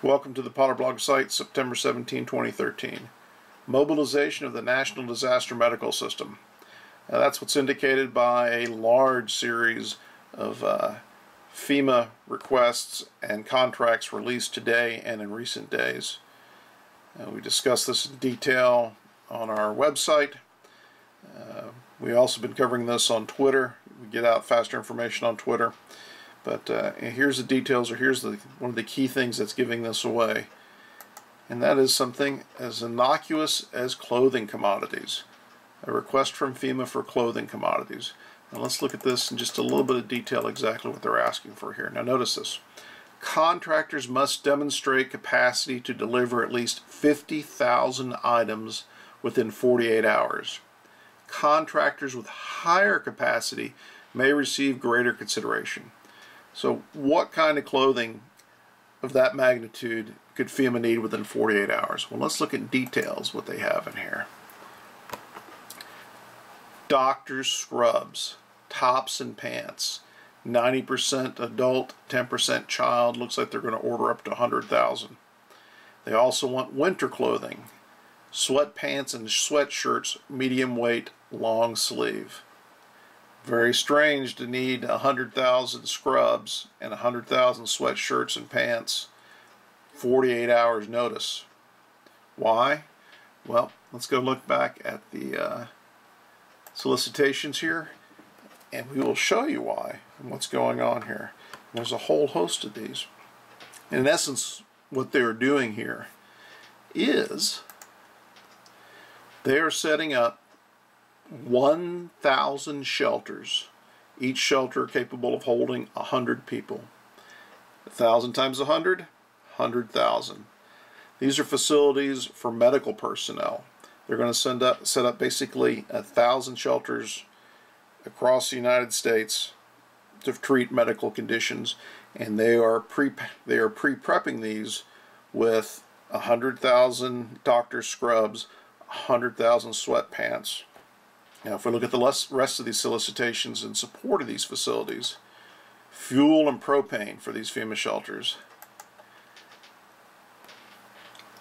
Welcome to the Potter Blog site, September 17, 2013. Mobilization of the National Disaster Medical System. That's what's indicated by a large series of FEMA requests and contracts released today and in recent days. We discussed this in detail on our website. We've also been covering this on Twitter. We get out faster information on Twitter. But here's the details, or here's one of the key things that's giving this away. And that is something as innocuous as clothing commodities. A request from FEMA for clothing commodities. Now let's look at this in just a little bit of detail, exactly what they're asking for here. Now notice this. Contractors must demonstrate capacity to deliver at least 50,000 items within 48 hours. Contractors with higher capacity may receive greater consideration. So what kind of clothing of that magnitude could FEMA need within 48 hours? Well, let's look at details, what they have in here. Doctor's scrubs, tops and pants, 90% adult, 10% child. Looks like they're going to order up to 100,000. They also want winter clothing, sweatpants and sweatshirts, medium weight, long sleeve. Very strange to need 100,000 scrubs and 100,000 sweatshirts and pants, 48 hours notice. Why? Well, let's go look back at the solicitations here, and we will show you why and what's going on here. And there's a whole host of these. In essence, what they're doing here is they are setting up 1,000 shelters, each shelter capable of holding 100 people. 1,000 times 100, 100,000. These are facilities for medical personnel. They're going to set up basically 1,000 shelters across the United States to treat medical conditions, and they are pre-prepping these with 100,000 doctor scrubs, 100,000 sweatpants. Now, if we look at the rest of these solicitations in support of these facilities, fuel and propane for these FEMA shelters,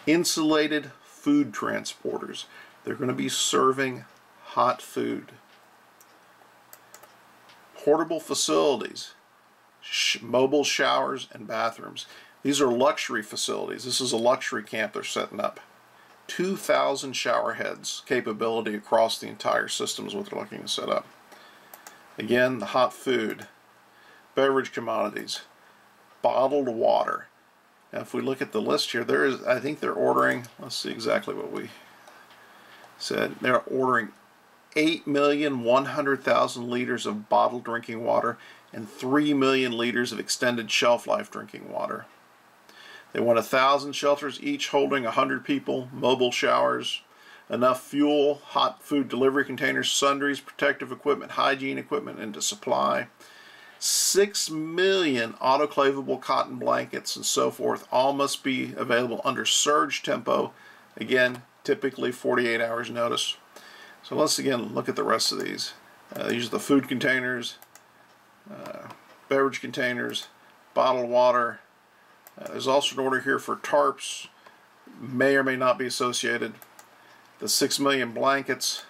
insulated food transporters. They're going to be serving hot food. Portable facilities, mobile showers and bathrooms. These are luxury facilities. This is a luxury camp they're setting up. 2,000 shower heads capability across the entire system is what they're looking to set up. Again, the hot food, beverage commodities, bottled water. Now, if we look at the list here, I think they're ordering, let's see exactly what we said. They're ordering 8,100,000 liters of bottled drinking water and 3 million liters of extended shelf life drinking water. They want 1,000 shelters, each holding 100 people, mobile showers, enough fuel, hot food delivery containers, sundries, protective equipment, hygiene equipment, and to supply. 6 million autoclavable cotton blankets and so forth. All must be available under surge tempo. Again, typically 48 hours notice. So let's again look at the rest of these. These are the food containers, beverage containers, bottled water. There's also an order here for tarps, may or may not be associated. The 6 million blankets,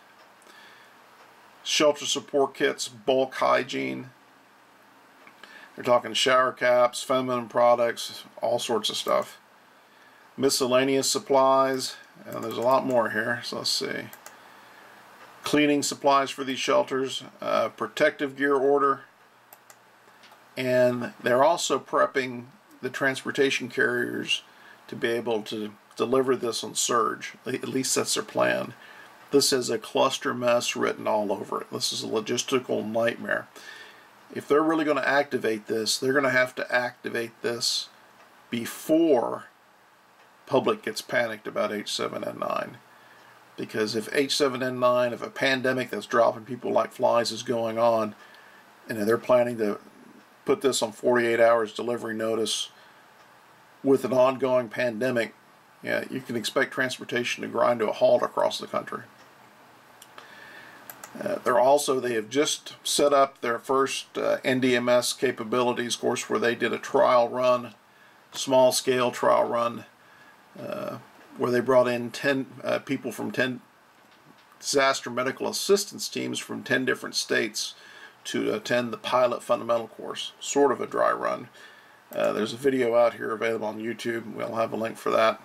shelter support kits, bulk hygiene. They're talking shower caps, feminine products, all sorts of stuff. Miscellaneous supplies, and there's a lot more here, so let's see. Cleaning supplies for these shelters, protective gear order, and they're also prepping the transportation carriers to be able to deliver this on surge. At least that's their plan. This is a cluster mess written all over it. This is a logistical nightmare. If they're really going to activate this, they're going to have to activate this before public gets panicked about H7N9. Because if H7N9, if a pandemic that's dropping people like flies is going on, and they're planning to put this on 48 hours delivery notice with an ongoing pandemic, yeah, you can expect transportation to grind to a halt across the country. They have just set up their first NDMS capabilities, of course, where they did a trial run small-scale trial run where they brought in 10 people from 10 disaster medical assistance teams from 10 different states to attend the pilot fundamental course, sort of a dry run. There's a video out here available on YouTube. We'll have a link for that.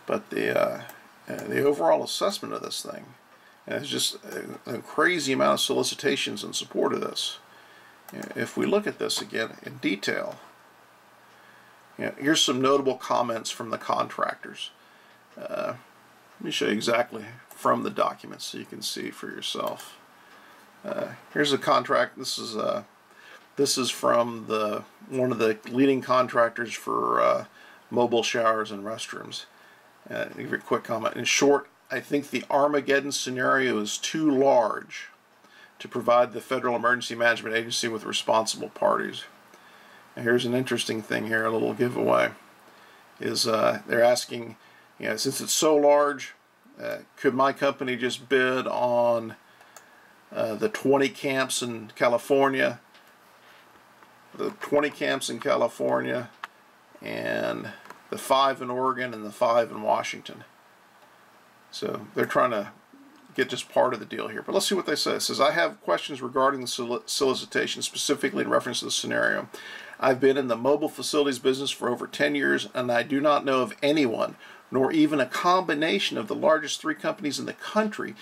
But the overall assessment of this thing is just a crazy amount of solicitations in support of this. If we look at this again in detail, here's some notable comments from the contractors. Let me show you exactly from the document so you can see for yourself. Here's a contract. This is from one of the leading contractors for mobile showers and restrooms. Give you a quick comment. In short, I think the Armageddon scenario is too large to provide the Federal Emergency Management Agency with responsible parties. And here's an interesting thing here, a little giveaway, is they're asking, since it's so large, could my company just bid on the 20 camps in California, and the 5 in Oregon and the 5 in Washington? So they're trying to get just part of the deal here. But let's see what they say. It says, I have questions regarding the solicitation, specifically in reference to the scenario. I've been in the mobile facilities business for over 10 years, and I do not know of anyone, nor even a combination of the largest 3 companies in the country,